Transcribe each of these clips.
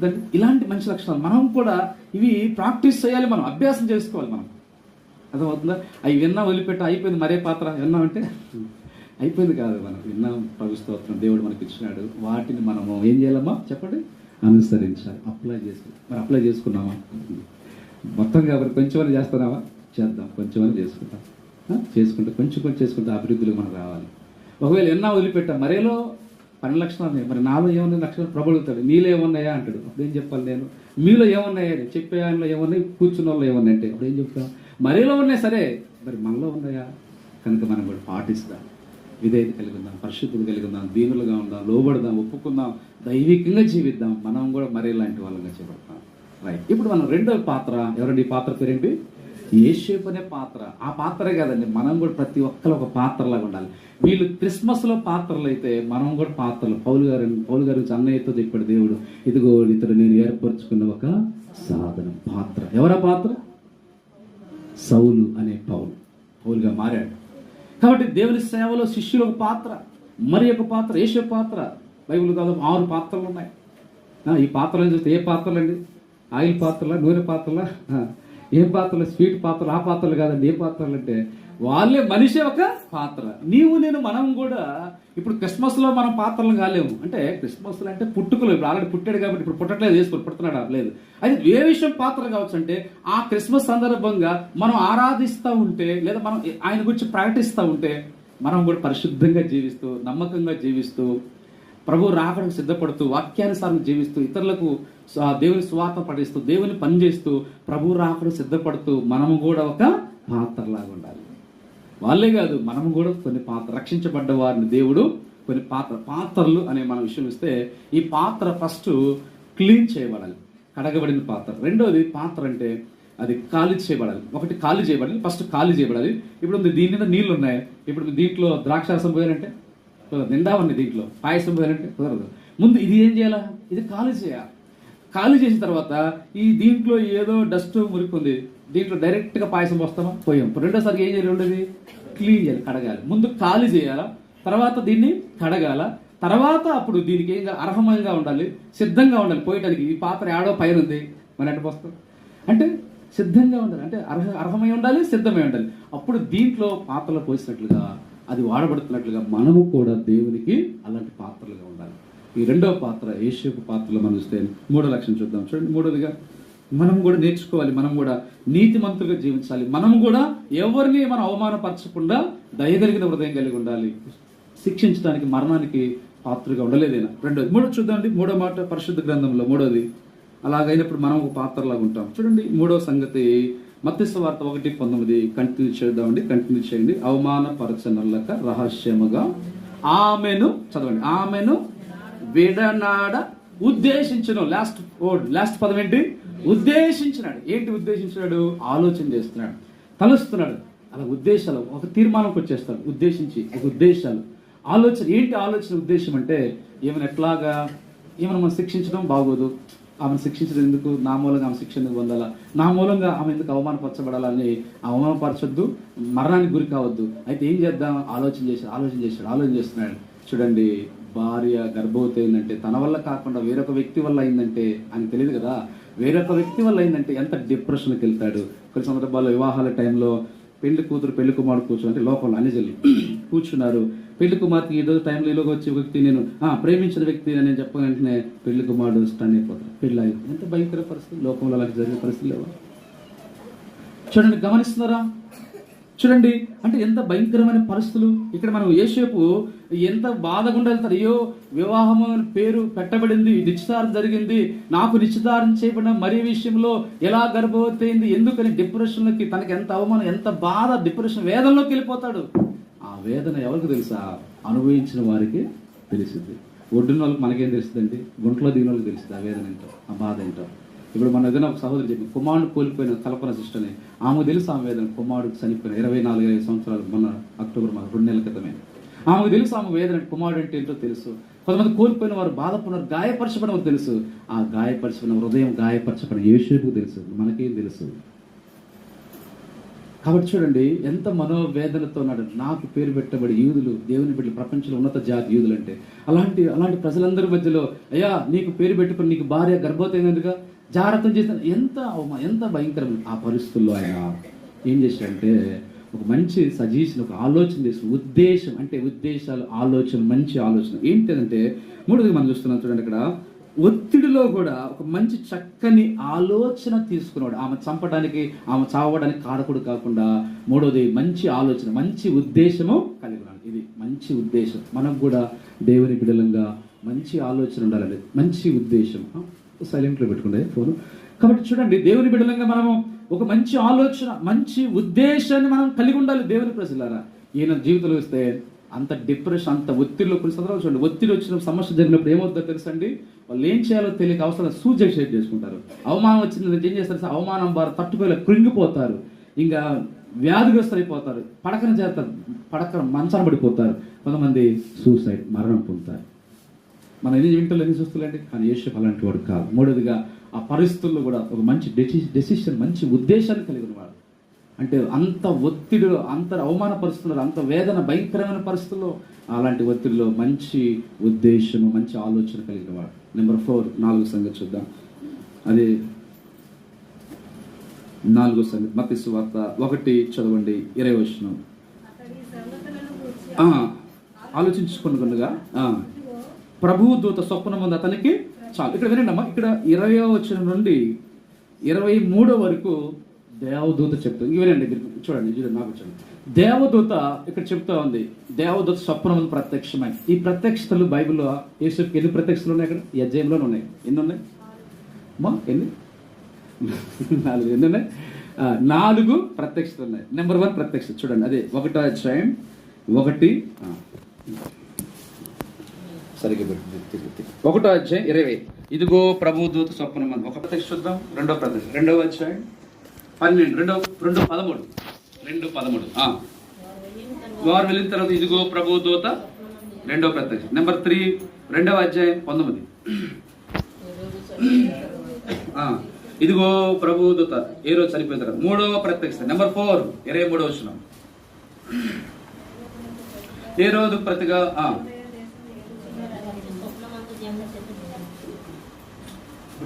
కదండి. ఇలాంటి మంచి లక్షణాలు మనం కూడా ఇవి ప్రాక్టీస్ చేయాలి, మనం అభ్యాసం చేసుకోవాలి. మనం అర్థమవుతుందా? అవి విన్నా వదిలిపెట్టి అయిపోయింది మరే పాత్ర విన్నామంటే అయిపోయింది కాదు. మనం విన్నాం, ప్రభు స్తోత్రం, దేవుడు మనకి ఇచ్చినాడు. వాటిని మనము ఏం చేయాలమ్మా చెప్పండి, అనుసరించాలి, అప్లై చేసుకోవాలి. మరి అప్లై చేసుకున్నామా? మొత్తం కాబట్టి కొంచెమని చేస్తున్నామా? చేద్దాం, కొంచెమని చేసుకుంటాం. చేసుకుంటే కొంచెం కొంచెం చేసుకుంటే అభివృద్ధిలో మనం రావాలి. ఒకవేళ ఎన్నా వదిలిపెట్టాం, మరేలో 12 లక్షణాలు, మరి నాలో ఏమన్నా లక్షణాలు ప్రభు అడుగుతాడు, మీలో ఏమన్నాయా అంటాడు. అప్పుడు ఏం చెప్పాలి నేను? మీలో ఏమన్నాయా చెప్పే ఆయనలో ఏమన్నాయి, కూర్చున్న వాళ్ళు ఏమన్నాయి అంటే అప్పుడు ఏం చెప్తాం? మరేలో ఉన్నాయి సరే, మరి మనలో ఉన్నాయా? కనుక మనం కూడా పాటిస్తాం, విధేయత కలిగి ఉందాం, పరిశుద్ధత కలిగి ఉందాం, దీనులుగా ఉందాం, లోబడదాం, ఒప్పుకుందాం, దైవికంగా జీవిద్దాం. మనం కూడా మరే లాంటి వాళ్ళగా చేపడతాం. రైట్. ఇప్పుడు మనం రెండవ పాత్ర ఎవరండి? ఈ పాత్ర పేరేంటి? యేసేపు అనే పాత్ర. ఆ పాత్రే కాదండి, మనం కూడా ప్రతి ఒక్కరు ఒక పాత్రలాగా ఉండాలి. వీళ్ళు క్రిస్మస్లో పాత్రలు అయితే మనం కూడా పాత్రలు. పౌలు గారు అన్నయ్యతో చెప్పాడు దేవుడు, ఇదిగో ఇతడు నేను ఏర్పరచుకున్న ఒక సాధనం, పాత్ర. ఎవరా పాత్ర? సౌలు అనే పౌలుగా మారాడు. కాబట్టి దేవుని సేవలో శిష్యులు ఒక పాత్ర, మరి ఒక పాత్ర యేసేపు పాత్ర. బైబిల్ దాదాపు 6 పాత్రలు ఉన్నాయి. ఈ పాత్రలు చూస్తే ఏ పాత్రలు అండి? ఆయిల్ పాత్రలా, నూనె పాత్రలా, ఏ పాత్రలు? స్వీట్ పాత్రలు. ఆ పాత్రలు కాదండి. ఏ పాత్రలు అంటే వాళ్ళే మనిషి ఒక పాత్ర. నీవు నేను మనం కూడా ఇప్పుడు క్రిస్మస్లో మనం పాత్రలు కాలేము. అంటే క్రిస్మస్లో అంటే పుట్టుకలు, ఇప్పుడు ఆల్రెడీ పుట్టాడు కాబట్టి ఇప్పుడు పుట్టట్లేదు, వేసుకొని పుడుతున్నాడా? లేదు. అయితే ఏ విషయం పాత్ర కావచ్చు అంటే ఆ క్రిస్మస్ సందర్భంగా మనం ఆరాధిస్తూ ఉంటే, లేదా మనం ఆయన గురించి ప్రకటిస్తూ ఉంటే, మనం కూడా పరిశుద్ధంగా జీవిస్తూ, నమ్మకంగా జీవిస్తూ, ప్రభు రాకడానికి సిద్ధపడుతూ, వాక్యానుసారం జీవిస్తూ, ఇతరులకు దేవుని సువార్త పఠిస్తూ, దేవుని పనిచేస్తూ, ప్రభు రాకడానికి సిద్ధపడుతూ మనము కూడా ఒక పాత్రలాగా ఉండాలి. వాళ్ళే కాదు, మనము కూడా కొన్ని రక్షించబడ్డ వారిని దేవుడు కొన్ని పాత్రలు అనే మన విషయం ఇస్తే, ఈ పాత్ర ఫస్ట్ క్లీన్ చేయబడాలి, కడగబడిన పాత్ర. రెండోది పాత్ర అంటే అది ఖాళీ చేయబడాలి. ఒకటి ఖాళీ చేయబడాలి, ఫస్ట్ ఖాళీ చేయబడాలి. ఇప్పుడు దీని మీద నీళ్లు ఉన్నాయి, ఇప్పుడు దీంట్లో ద్రాక్షారసం పోయాలంటే నిండా ఉన్నాయి, దీంట్లో పాయసం పోయాలంటే కుదరదు. ముందు ఇది ఏం చేయాలా? ఇది ఖాళీ చేయాలి. ఖాళీ చేసిన తర్వాత ఈ దీంట్లో ఏదో డస్ట్ మురికింది, దీంట్లో డైరెక్ట్గా పాయసం పోస్తామా? పోయాం. రెండోసారి ఏం చేయాలి? ఉండేది క్లీన్ చేయాలి, కడగాలి. ముందు ఖాళీ చేయాలా, తర్వాత దీన్ని కడగాల, తర్వాత అప్పుడు దీనికి ఏం అర్హమంగా ఉండాలి, సిద్ధంగా ఉండాలి పోయటానికి. ఈ పాత్ర ఏడో పైన ఉంది, మన ఎట్ట పోస్తాం అంటే సిద్ధంగా ఉండాలి, అంటే అర్హమై ఉండాలి, సిద్ధమై ఉండాలి. అప్పుడు దీంట్లో పాత్రలో పోసినట్లుగా, అది వాడబడుతున్నట్లుగా మనము కూడా దేవునికి అలాంటి పాత్రలుగా ఉండాలి. ఈ రెండవ పాత్ర యేసేపు పాత్రలో మనం చూస్తే 3వ లక్షణం చూద్దాం. చూడండి, 3వదిగా మనం కూడా నేర్చుకోవాలి, మనం కూడా నీతిమంతులుగా జీవించాలి. మనం కూడా ఎవరిని మనం అవమానపరచకుండా దయగలిగిన హృదయం కలిగి ఉండాలి. శిక్షించడానికి, మరణానికి పాత్రగా ఉండలేదైనా. రెండోది, 3 చూద్దామండి. 3వ మాట పరిశుద్ధ గ్రంథంలో 3వది. అలాగైనప్పుడు మనం ఒక పాత్రలాగా ఉంటాం. చూడండి, 3వ సంగతి మత్తయి సువార్త 1:19 కంటిన్యూ చేద్దామండి. కంటిన్యూ చేయండి. అవమానపరచనల్లక రహస్యముగా ఆమెను, చదవండి, ఆమెను విడనాడ ఉద్దేశించను. లాస్ట్ పదం ఏంటి? ఉద్దేశించినాడు. ఏంటి ఉద్దేశించినాడు? ఆలోచన చేస్తున్నాడు, తలుస్తున్నాడు. అలా ఉద్దేశాలు ఒక తీర్మానంకి వచ్చేస్తాడు. ఉద్దేశించి ఒక ఉద్దేశాలు, ఆలోచన. ఏంటి ఆలోచన, ఉద్దేశం అంటే ఏమైనా ఎట్లాగా, ఏమైనా మనం శిక్షించడం బాగోదు, ఆమెను శిక్షించడం ఎందుకు, నా మూలంగా ఆమె శిక్ష ఎందుకు పొందాలా, నా మూలంగా ఆమె ఎందుకు అవమానపరచబడాలని, అవమానపరచొద్దు, మరణానికి గురి కావద్దు. అయితే ఏం చేద్దాం? ఆలోచన చేస్తున్నాడు. చూడండి, భార్య గర్భవతి అయిందంటే తన వల్ల కాకుండా వేరొక వ్యక్తి వల్ల అయిందంటే అని తెలియదు కదా. వేరొక వ్యక్తి వల్ల అయిందంటే ఎంత డిప్రెషన్కి వెళ్తాడు. కొన్ని సందర్భాల్లో వివాహాల టైంలో పెళ్లి కూతురు పెళ్లి కుమారుడు కూర్చుని, అంటే లోపల అనిజలు కూర్చున్నారు. పెళ్లి కుమార్తెకి ఏదో టైంలో ఇలాగ వచ్చే వ్యక్తి, నేను ప్రేమించిన వ్యక్తి అని చెప్పిన వెంటనే పెళ్లి కుమారుడు స్టన్ అయిపోతాడు. పెళ్ళి అయింది. ఎంత భయంకర పరిస్థితి, లోకంలో అలాంటి జరిగే పరిస్థితి లేవా? చూడండి, గమనిస్తున్నారా? చూడండి, అంటే ఎంత భయంకరమైన పరిస్థితులు. ఇక్కడ మనం యేసేపు ఎంత బాధగుండా వెళ్తారు. అయ్యో, వివాహము పేరు పెట్టబడింది, నిశ్చితార్థం జరిగింది, నాకు నిశ్చితార్థం చేయబడిన మరీ విషయంలో ఎలా గర్భవతి అయింది, ఎందుకని డిప్రెషన్లోకి, తనకి ఎంత అవమానం, ఎంత బాధ, డిప్రెషన్, వేదనలోకి వెళ్ళిపోతాడు. ఆ వేదన ఎవరికి తెలుసా? అనుభవించిన వారికి తెలిసింది. ఒడ్డున వాళ్ళకి మనకేం తెలుస్తుందండి? గుంట్లో దిగిన వాళ్ళకి తెలుస్తుంది ఆ వేదన ఏంటో, ఆ బాధ ఏంటో. ఇప్పుడు మన ఏదైనా ఒక సహోదరు చెప్పి కుమారుడు కోల్పోయిన కల్పన సిస్టర్ని, ఆమెకు తెలుసు ఆమె వేదన. కుమారుడు చనిపోయిన 24-25 సంవత్సరాలు, మొన్న అక్టోబర్ 2 నెలల క్రితమే. ఆమెకు తెలుసు ఆమె వేదన, కుమారుడు అంటే ఏంటో తెలుసు. కొంతమంది కోల్పోయిన వారు, బాధపడిన, గాయపరచబడిన వారు తెలుసు. ఆ గాయపరచబడిన హృదయం, గాయపరచబడిన యేసేపుకు తెలుసు. మనకేం తెలుసు? కాబట్టి చూడండి ఎంత మనోవేదనతో ఉన్నాడు. నాకు పేరు పెట్టబడి యూదులు, దేవుని బిడ్డలు, ప్రపంచంలో ఉన్నత జాతి యూదులు అంటే అలాంటి ప్రజలందరి మధ్యలో అయ్యా నీకు పేరు పెట్టుకుని నీకు భార్య గర్భవతి అయినందుగా జాగ్రత్త చేసిన ఎంత భయంకరం. ఆ పరిస్థితుల్లో ఆయన ఏం చేశాడంటే ఒక మంచి సజెషన్, ఒక ఆలోచన చేసిన ఉద్దేశం, అంటే ఉద్దేశాలు, ఆలోచన, మంచి ఆలోచన ఏంటంటే మూడోది మనం చూస్తున్నాం చూడండి. ఇక్కడ ఒత్తిడిలో కూడా ఒక మంచి చక్కని ఆలోచన తీసుకున్నాడు. ఆమె చంపడానికి, ఆమె చావడానికి కారకుడు కాకుండా మూడోది మంచి ఆలోచన, మంచి ఉద్దేశము కలిగి ఉన్నాడు. ఇది మంచి ఉద్దేశం. మనకు కూడా దేవుని బిడ్డలంగా మంచి ఆలోచన ఉండాలండి, మంచి ఉద్దేశం. సైలెంట్లో పెట్టుకుంటే ఫోను. కాబట్టి చూడండి, దేవుని బిడ్డలంగా మనము ఒక మంచి ఆలోచన, మంచి ఉద్దేశాన్ని మనం కలిగి ఉండాలి. దేవుని ప్రజలారా, ఈయన జీవితంలో వస్తే అంత డిప్రెషన్, అంత ఒత్తిడిలో కొన్ని సందర్భాలు చూడండి, ఒత్తిడి వచ్చిన సమస్య జరిగినప్పుడు ఏమవుతుందో తెలుసండి, వాళ్ళు ఏం చేయాలో తెలియక అవసరం సూసైడ్ చేసుకుంటారు. అవమానం వచ్చింది ఏం చేస్తారు, అవమానం వారు తట్టుకోలే కృంగిపోతారు, ఇంకా వ్యాధిగ్రస్తులు అయిపోతారు, పడకన మంచాన పడిపోతారు. కొంతమంది సూసైడ్, మరణం పొందుతారు. మన ఎన్ని వింటలు ఎన్ని చూస్తుందండి, కానీ యేసు అలాంటి వాడు కాదు. మూడోదిగా ఆ పరిస్థితుల్లో కూడా ఒక మంచి డెసిషన్, మంచి ఉద్దేశాన్ని కలిగిన వాడు. అంటే అంత ఒత్తిడిలో, అంత అవమాన పరిస్థితుల్లో, అంత వేదన, భయంకరమైన పరిస్థితుల్లో, అలాంటి ఒత్తిడిలో మంచి ఉద్దేశము, మంచి ఆలోచన కలిగిన వాడు. నెంబర్ 4, 4వ సంగతి చూద్దాం. అది 4వ సంగతి మత్తయి సువార్త 1 చదవండి, 20వ వచనం. ఆలోచించుకున్నగా ప్రభువు దూత స్వప్నం ఉంది అతనికి చాలు. ఇక్కడ వినండి అమ్మా, ఇక్కడ 20వ వచనం నుండి 23 వరకు దేవదూత చెప్తుంది. వినండి, చూడండి నాకు చూడండి. దేవదూత ఇక్కడ చెప్తా ఉంది, దేవదూత స్వప్నం ప్రత్యక్షమై. ఈ ప్రత్యక్షతలు బైబిల్లో యేసుకి ఎన్ని ప్రత్యక్షతలు ఉన్నాయి? ఇక్కడ ఈ అధ్యాయంలోనే ఉన్నాయి. ఎన్ని ఉన్నాయి అమ్మా? ఎన్ని? 4. ఎన్ని ఉన్నాయి? 4 ప్రత్యక్షతలు ఉన్నాయి. నెంబర్ 1 ప్రత్యక్షత చూడండి, అదే 1వ అధ్యాయం 1 సరిగ్గా పెట్టి 1వ అధ్యాయం 20. ఇదిగో ప్రభు దూత స్వప్నం అని ఒక ప్రత్యక్ష చూద్దాం. 2వ ప్రత్యక్ష 2వ అధ్యాయం 12, 2:13. వారు వెళ్ళిన తర్వాత ఇదిగో ప్రభు దూత 2వ ప్రత్యక్ష. నెంబర్ 3 2వ అధ్యాయం 19. ఇదిగో ప్రభు దూత ఏ రోజు చనిపోయిన తర్వాత 3వ ప్రత్యక్ష. నెంబర్ 4 23వ వచనం. ఏ రోజు ప్రతిగా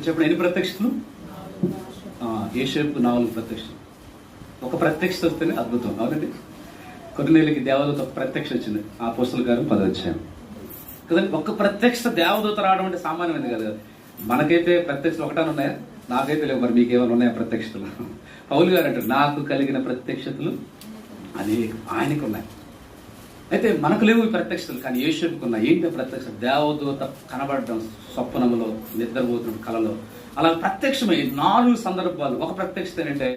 చెప్పండి, ఎన్ని ప్రత్యక్షతలు? యేషేపు 4 ప్రత్యక్షతలు. ఒక ప్రత్యక్షత వస్తేనే అద్భుతం, అవునండి. కొన్నేళ్ళకి దేవదూత ప్రత్యక్ష వచ్చింది, ఆ అపోస్తలుల కార్యం 10వ అధ్యాయం కదండి. ఒక ప్రత్యక్ష దేవదూత రావడం అంటే సామాన్యమైనది కాదు. మనకైతే ప్రత్యక్షలు ఒకటానే ఉన్నాయా? నాకైతే లేవు. మరి మీకు ఏమైనా ఉన్నాయా ప్రత్యక్షతలు? పౌలు గారు అంటారు, నాకు కలిగిన ప్రత్యక్షతలు అనేక ఆయనకు ఉన్నాయి. అయితే మనకు లేవు ఈ ప్రత్యక్షతలు, కానీ యేషేపుకు ఉన్నాయి. ఏంటి ప్రత్యక్ష? దేవదూత కనబడడం స్వప్నములో, నిద్రపోతున్న కలలో. అలా ప్రత్యక్షమై 4 సందర్భాలు. ఒక ప్రత్యక్షత ఏంటంటే